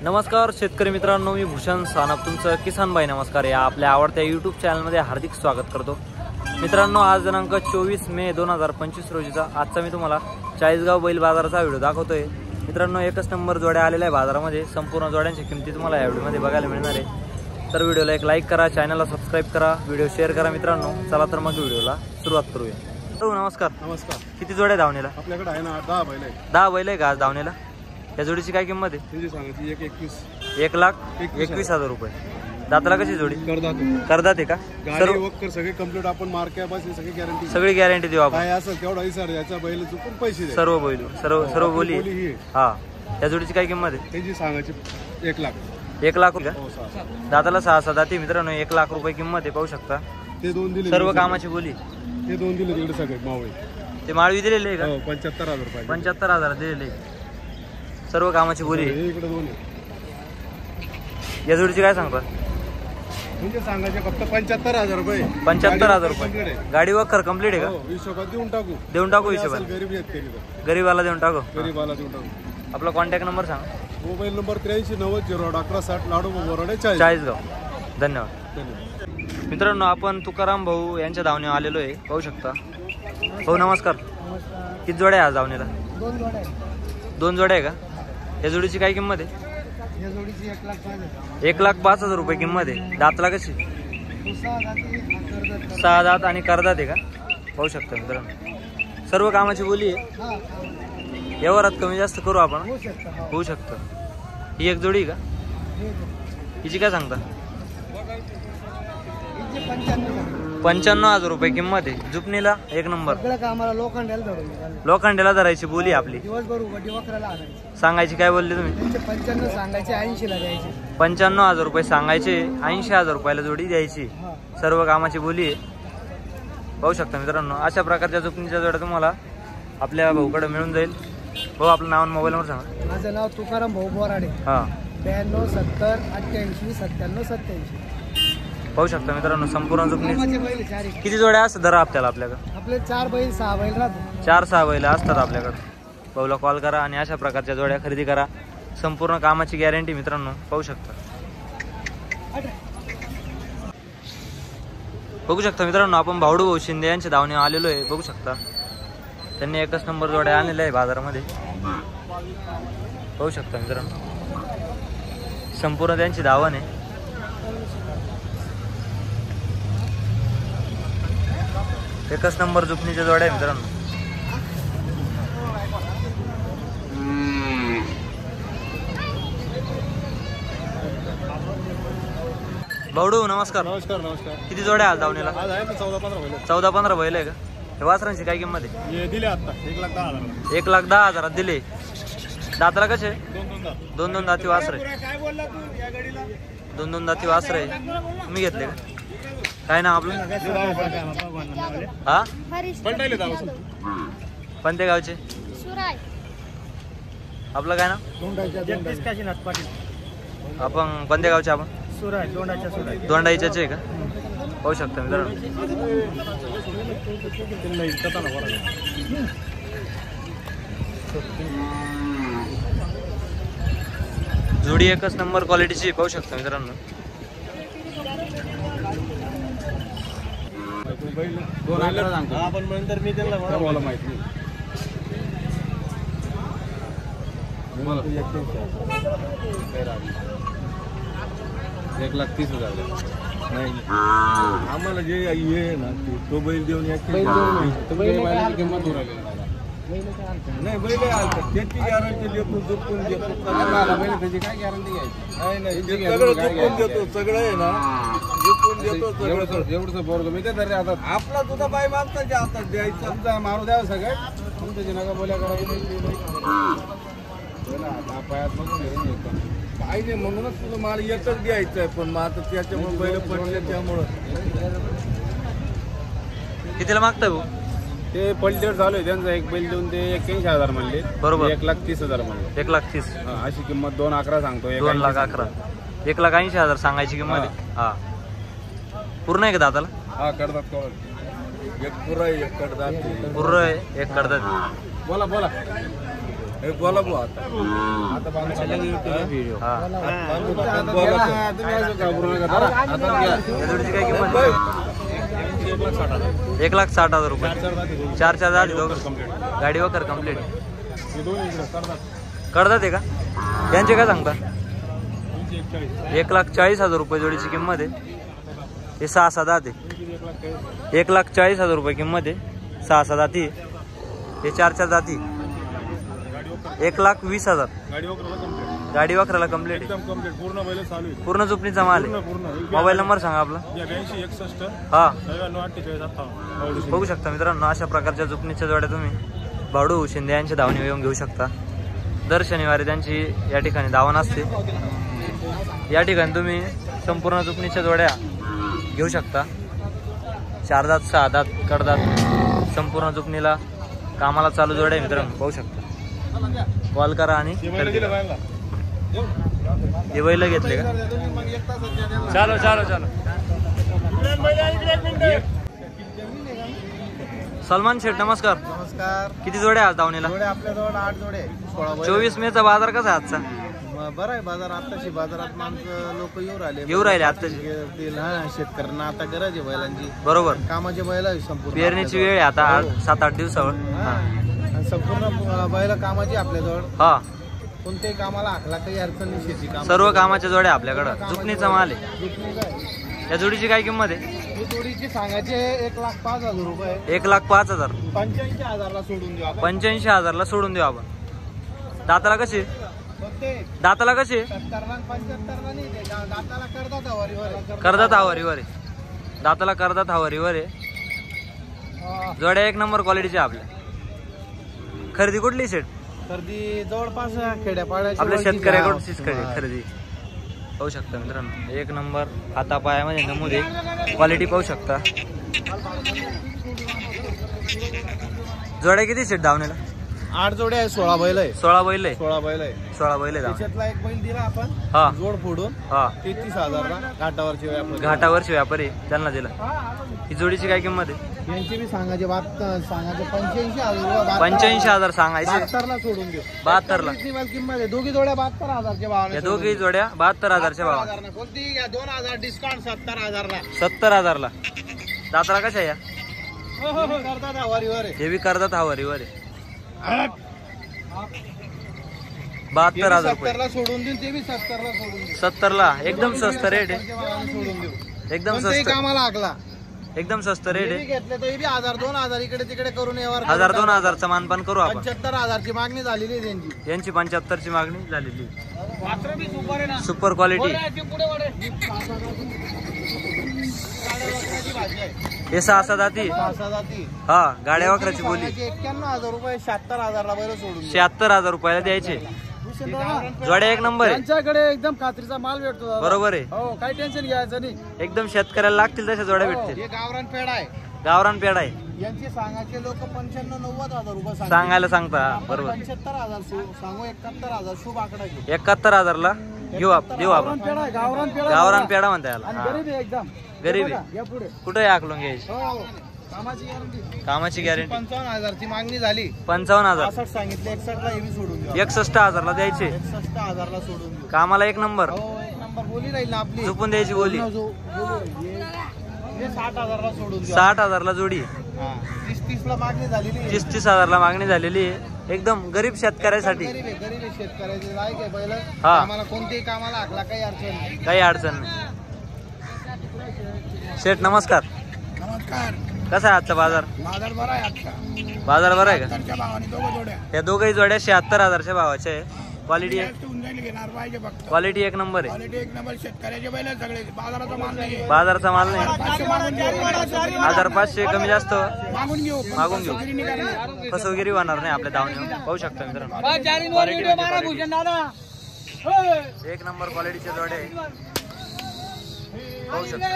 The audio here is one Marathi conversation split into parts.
नमस्कार शेतकरी मित्रांनो, मी भूषण सानप तुमचं किसान भाई नमस्कार या आपल्या आवडत्या यूट्यूब चॅनलमध्ये हार्दिक स्वागत करतो। मित्रांनो, आज दिनांक 24 मे 2025 रोजीचा आजचा मी तुम्हाला चाळीसगाव बैल बाजाराचा व्हिडिओ दाखवतोय। मित्रांनो, एकच नंबर जोड्या आलेल्या आहे बाजारामध्ये। संपूर्ण जोड्यांची किमती तुम्हाला या व्हिडिओमध्ये बघायला मिळणार आहे। तर व्हिडिओला एक लाईक करा, चॅनलला सबस्क्राईब करा, व्हिडिओ शेअर करा। मित्रांनो, चला तर मग व्हिडिओला सुरुवात करूया। हो नमस्कार। नमस्कार। किती जोड्या धावणीला? आपल्याकडे आहे ना 10 बैल आहे। 10 बैल आहे का आज धावणीला? या जोडीची काय किंमत आहे? तुझी सांगायची 1,21,000 1,21,000 रुपये। दाताला कशी जोडी? करदात आहे का? गाडी वक्कर सगळे कंप्लीट आपण मार्क्या बस सगळी गॅरंटी सगळी गॅरंटी देऊ आपण। काय असं केवढा विचार याचा बैल चुकून पैसे दे। सर्व बैल सर्व बोली हा। या जोडीची काय किंमत आहे? त्याची सांगायची 1 लाख। 1 लाख रुपये? हो सर। दाताला 6 दाती मित्रांनो, 1 लाख रुपये किंमत आहे, पाहू शकता। ते दोन दिले सर्व कामाची बोली। ते दोन दिले तिकडे सगळे मावळे। ते माळवी दिलेले आहे का? हो 75,000 रुपये। 75,000 दिलेले, सर्व कामाची बोली। इकडे दोन आहे। या जोडीची काय सांगता? म्हणजे सांगायचे फक्त 75,000 रुपये। 75,000 रुपये। गाडी वखर कंप्लीट आहे का? हो, हिशोबात देऊन टाकू हिशोबात। गरीब येत केली गरीबाला देऊन टाकू। गरीबाला देऊन टाकू। आपला कॉन्टॅक्ट नंबर सांगा। मोबाईल नंबर 83901160 लाडू बोराडे चाळीसगाव। धन्यवाद। मित्रांनो, आपण तुकाराम भाऊ यांच्या धावणीवर आलेलो आहे, पाहू शकता। भाऊ नमस्कार। किती जोड्या आहे आज धावणीला? 2 जोड्या। 2 जोड्या आहे का? या जोडीची काय किंमत आहे? या जोडीची 1,05,000। 1,05,000 रुपये किंमत आहे। दातला कशी? 6 दात आणि करदात आहे का? पाहू शकता मित्रांनो, सर्व कामाची बोली आहे। व्यवहारात कमी जास्त करू आपण, होऊ शकतं। ही एक जोडी का? हिची काय सांगता? 95,000 रुपये किंमत आहे। जुपणीला एक नंबर। लोखंडेला धरायची बोली आपली। सांगायची काय बोलली तुम्ही? 95 सांगायचे, 80 ला द्यायचे। 95,000 रुपये सांगायचे, 80,000 रुपयाला जोडी द्यायची। सर्व कामाची बोली आहे, पाहू शकता मित्रांनो। अशा प्रकारच्या जुपणीच्या जोड्या तुम्हाला आपल्या भाऊकडे मिळून जाईल। भाऊ, आपलं नाव आणि मोबाईल नंबर सांगा। माझं नाव तुकाराम भाऊ बोराडे। हा। 92 70 88 97 87। पाहू शकता मित्रांनो, संपूर्ण जुपणी। बैल 4 किती जोड्या असतात दर हप्त्याला आपल्याकडे? आपले 4 बैल 6 बैल राहतात। 4-6 बैल असतात आपल्याकडे। भाऊला कॉल करा आणि अशा प्रकारच्या जोड्या खरेदी करा। संपूर्ण कामाची गॅरंटी मित्रांनो, पाहू शकता। बघू शकता मित्रांनो, आपण भावडू भाऊ शिंदे यांच्या धावणीवर आलेलो आहे, बघू शकता। त्यांनी एकच नंबर जोड्या आणलेल्या आहे बाजारामध्ये, पाहू शकता मित्रांनो। संपूर्ण त्यांची धावण आहे। एकच नंबर जुपणीच्या जोड्या आहे मित्रांनो। भावडू नमस्कार। नमस्कार। नमस्कार। किती जोड्या आज धावणीला? आज आहे 14-15 बैल। 14-15 बैल आहे का? हे वासरांची काय किंमत आहे? हे दिले आता 1,10,000। 1,10,000 दिले। दाताला कसे? 2 दाती वासर आहे। काय बोलला तू या गाडीला? 2 दाती वासर आहे। तुम्ही घेतले का? काय नाव आपलं? हा? पलटायले जाऊ। कोणत्या गावचे? आपलं काय नाव? जगदीश काशीनाथ पाटील। आपण कोणत्या गावचे? आपण दोंडाईच्याच आहे का? पाहू शकता मित्रांनो। जोडी एकच नंबर क्वालिटीची, पाहू शकता मित्रांनो। आपण नंतर मी त्यांना मला माहित नाही। 1,30,000 नाही आम्हाला जे आहे ना तो बैल देऊन किंमत नाही। बैल त्याची गॅरंटी देतो, झुकून देतो। त्याची काय गॅरंटी घ्यायची? नाही सगळं झुकून देतो, सगळं आहे ना झुकून देतो। एवढं बोलतो मी ते तरी आता आपला तुझा बाई मागता आता द्यायचं समजा मारू द्यावं सगळं तुमच्या नका बोल्या करायची पायात बघून घेऊन येतो काय नाही। म्हणूनच तुला मला एकच द्यायचं आहे, पण मग आता त्याच्यामुळे बैल पडले त्यामुळं। कितीला मागताय भाऊ? ते पलटेड झालोय त्यांचा एक बैल देऊन ते 81,000 म्हणले। बरोबर। 1,30,000 म्हणले। 1,30,000 अशी किंमत 2,11 सांगतो। 2,11,000 1,80,000 सांगायची किंमत आहे। हा, पूर्ण आहे का दाताला? हा, करतात कवर एक पुरा एक करतात पूर्ण एक करतात। बोला बोला हे बोला बुवा आता व्हिडिओ हा बोला या जोडीची काय किंमत आहे? 1,60,000 रुपये. 4 दात दोघं गाडी वखर कम्प्लीट. करतात आहे का? यांचे काय सांगता? 1,40,000 रुपये जोडीची किंमत आहे. हे 6 दात आहे. 1,40,000 रुपये किंमत आहे. 6 दाती. हे 4 दाती. 1,20,000 गाडी वखराला कम्प्लीट आहे. पूर्ण जुपणीचा माल आहे. मोबाईल नंबर सांगा आपला. हा बघू शकता मित्रांनो, अशा प्रकारच्या जुपणीच्या जोड्या तुम्ही भाडू शिंदे यांच्या धावणी येऊन घेऊ शकता. दर शनिवारी त्यांची या ठिकाणी धावण असते. या ठिकाणी तुम्ही संपूर्ण जुपणीच्या जोड्या घेऊ शकता. 4 दात 6 दात कडदात संपूर्ण जुपणीला कामाला चालू जोड्या मित्रांनो पाहू शकता. कॉल करा आणि हे बैल घेतले का? चालो चालो चालो. सलमान शेठ नमस्कार. नमस्कार. किती जोड्या आज धावणीला? जोडे आपल्याजवळ 8 जोडे. 24 मेचा बाजार कसा आहे आजचा? बरं आहे बाजार. आताशी बाजारात माणसं लोक येऊ राहिले आत्ताची. शेतकऱ्यांना आता गरज आहे बैलांची. बरोबर. कामाचे बैल आहे संपूर्ण. पेरणीची वेळ आहे आता 7-8 दिवसावर. संपूर्ण बैल कामाची आपल्याजवळ. हा कोणत्याही कामाला आखला काही अडचण नाही. शेती काम सर्व कामाच्या जोड्या आपल्याकडं. जुपणीचा माल आहे. या जोडीची काय किंमत आहे? ही जोडीची सांगायचे 1,05,000 रुपये. 1,05,000. 85,000 सोडून देऊ आपण. 85,000 सोडून देऊ आपण. दाताला कशी? दाताला कशी? 70 आणि 75 नाही ते. दाताला करतात हवारीवर. करदात हवारीवर आहे. दाताला करदात हवारीवर आहे. जोड्या 1 नंबर क्वालिटीच्या आपल्या. खरेदी कुठली शेट? खरेदी जवळपास खेड्यापाड्याची आपल्या शेतकऱ्याकडून खरेदी पाहू शकता मित्रांनो. 1 नंबर हातापायामध्ये नमुने क्वालिटी पाहू शकता. जोड्या किती शेट धावण्याला? 8 जोड्या आहे. 16 बैल आहे. 16 बैल आहे. 16 बैल आहे. 16 बैल आहे. त्याच्यातला एक बैल दिला आपण. हा जोड फोडून हा 33,000 घाटावरची व्यापारी. घाटावरचे व्यापारी त्यांना दिला. ही जोडीची काय किंमत आहे? यांची बी सांगायचे 85,000 रुपये. 85,000 सांगायचे. 72 ला सोडून देऊ. 72 ला. किंमत आहे. दोघी जोड्या 72,000च्या भावाने. या दोघी जोड्या 72,000च्या भावाने. कोणती 2,000 डिस्काउंट 70,000 ला. 70,000 ला. दाताला कशा या? करतात हवारीवर आहे. हे बी करतात हवारीवर आहे. 72,000 रुपये. 70 ला सोडून देऊ. ते बी 70 ला सोडून देऊ. 70 ला एकदम स्वस्त रेट आहे. सोडून देऊ. एकदम कोणत्याही स्वस्त. कामाला आखला. एकदम स्वस्त रेट आहे. घेतले तर 1,000-2,000 इकडे तिकडे करून यावर 1,000-2,000चा मानपान करू आपण. 75,000 ची मागणी झालेली आहे त्यांची. यांची 75 ची मागणी झालेली. Super quality. हे 6 दाती. हा गाड्या वखराची बोली. 91,000 रुपये. 76,000 ला बैल सोडून 76,000 रुपयाला द्यायचे. जोड्या 1 नंबर आहे. त्यांच्याकडे एकदम खात्रीचा माल भेटतो. बरोबर आहे. हो काही टेन्शन घ्यायचं नाही. एकदम शेतकऱ्याला लागतील तशा जोड्या भेटतील. हे गावरान पेढा आहे. गावरान पेढा आहे. यांचे सांगायचे लोक 95,000-90,000 रुपये सांगायला सांगता. बरोबर. 75,000 सांगू. 71,000 शुभ आकडा घेऊ. 71,000 ला घेऊ देऊ आपण. गावरान पेढा म्हणता याला. एकदम गरीब आहे. कुठे आकलून घ्यायची. कामाची गॅरंटी. 55,000 ची मागणी झाली. 55,000 61 सांगितले. 61 ला एवढी सोडून देऊ. 61,000 ला द्यायचे. 61,000 ला सोडून देऊ. कामाला 1 नंबर. हो 1 नंबर बोली राहील ना आपली. झुपून द्यायची बोली. हे 60,000 ला सोडून देऊ. 60,000 ला जोडी. 30 ला मागणी झालेली आहे. 30,000 ला मागणी झालेली आहे. एकदम गरीब शेतकऱ्यासाठी. गरीब आहे शेतकऱ्याचे. लायक आहे बैल. हा. आम्हाला कोणत्याही कामाला आखला काही अडचण नाही. काही अडचण नाही. शेठ नमस्कार. नमस्कार. कसा आहे आजचा बाजार? बाजार बरा आहे आजचा. बाजार बरा आहे का? भावाने दोघं जोड्या. या दोघही जोड्या 76,000च्या भावाच्या आहे. क्वालिटी घेणार पाहिजे फक्त. क्वालिटी 1 नंबर आहे. Quality 1 number. शेतकऱ्याचे बैल सगळे. बाजाराचा माल नाही. बाजाराचा माल नाही. 1,500 कमी जास्त मागून घेऊ. मागून घेऊ. फसवगिरी होणार नाही आपल्या धावणे. पाहू शकता मित्रांनो. 1 नंबर क्वालिटीचे जोडे आहे. पाहू शकता.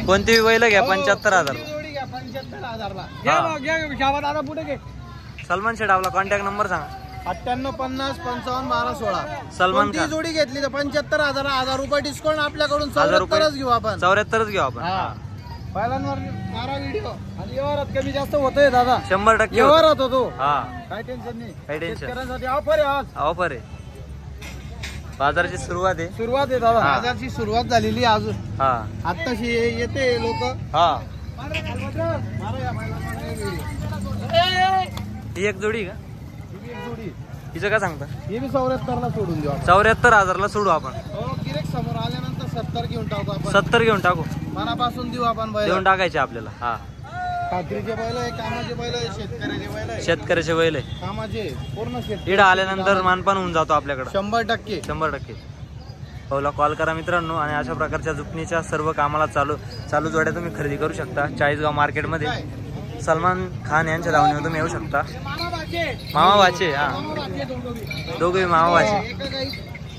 कोणती बैल घ्या 75,000. 75,000 ला. सलमान शेठ आपला कॉन्टॅक्ट नंबर सांगा. 98 50 55 12 16. सलमान ती खान जोडी घेतली तर 75,000 ₹1000 डिस्काउंट आपल्याकडून 1000 74च घेऊ आपण. 74च घेऊ आपण. पहिल्यांवर मारा व्हिडिओ आणि व्यवहारात कमी जास्त होतोय दादा. 100% व्यवहारात होतो. हा काय टेन्शन नाही. काही टेन्शन शेतकऱ्यांसाठी ऑफर आहे आज. ऑफर आहे. बाजाराची सुरुवात आहे. सुरुवात आहे दादा. हा. बाजारची सुरुवात झालेली आज. हा आत्ताशी येते लोक. हा ही एक जोडी का? हिचं काय सांगता? हे बी 74ला सोडून देऊ आपण. 74,000ला सोडू आपण. हो गिरेक समोर आल्यानंतर 70 घेऊन टाकू आपण. 70 घेऊन टाकू. मनापासून देऊ आपण बैल. देऊन टाकायचे आपल्याला. हा खात्रीचे बैल आहे, कामाचे बैल आहे, शेतकऱ्याचे बैल आहे. शेतकऱ्याचे बैल आहे. कामाचे पूर्ण शेतकरी. इकडे आल्यानंतर मानपान होऊन जातो आपल्याकडे 100%. 100%. भाऊला कॉल करा मित्रांनो. आणि अशा प्रकारच्या जुपणीच्या सर्व कामाला चालू जोड्या तुम्ही खरेदी करू शकता. चाळीसगाव मार्केटमध्ये सलमान खान यांच्या धावणीवर तुम्ही येऊ शकता. मामा भाचे. हा दोघे मामा भाचे.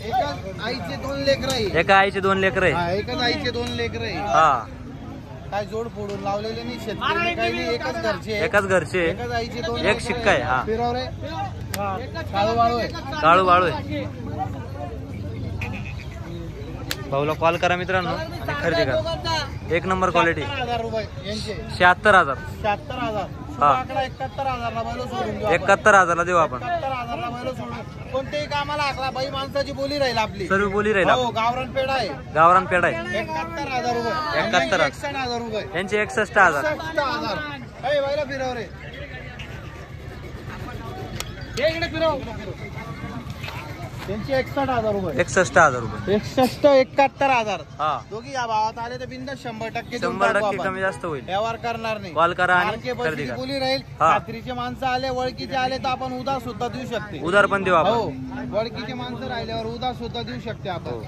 एकाच आईचे 2 लेकर आहे. एका आईचे 2 लेकर आहे. एकाच आईचे 2 लेकर आहे. हा काय जोड फोडून लावलेले नाही शेतकरी, काही नाही. एकाच घरचे. एकाच घरचे. एकाच आईचे 2 एक शिक्का आहे. हा फिरव रे. काळू बाळू आहे. काळू बाळू आहे. भाऊला कॉल करा मित्रांनो आणि खरेदी करा. 1 नंबर क्वालिटी. 70,000 रुपये यांचे. 76,000. 76,000. हा. आकडा 71,000ला बैल सोडून देऊ. 71,000ला देऊ आपण. 71,000ला बैल सोडून. कोणत्याही कामाला आकला बाई माणसाची बोली राहील आपली. सर्व बोली राहील. हो गावरान पेढा आहे. गावरान पेढा आहे. 71,000 रुपये. 71,000. 61,000 रुपये. यांचे 61,000. 61,000. ए बैल फिरव रे. इकडे फिरव. त्यांचे 61,000 रुपये. 61,000 रुपये. 61 71,000. हा दोघी या भावात आले तर बिंदा 100% देऊन 100% टाकू आपण. कमी जास्त होईल. व्यवहार करणार नाही. कॉल करा आणि मार्के खरेदी बसली करा. बोली राहील. हा. खात्रीचे माणसं आले, ओळखीचे आले तर आपण उदा सुद्धा देऊ शकते. उधार पण देऊ हो आपण. ओळखीचे माणसं राहिल्यावर उदा सुद्धा देऊ शकते आपण.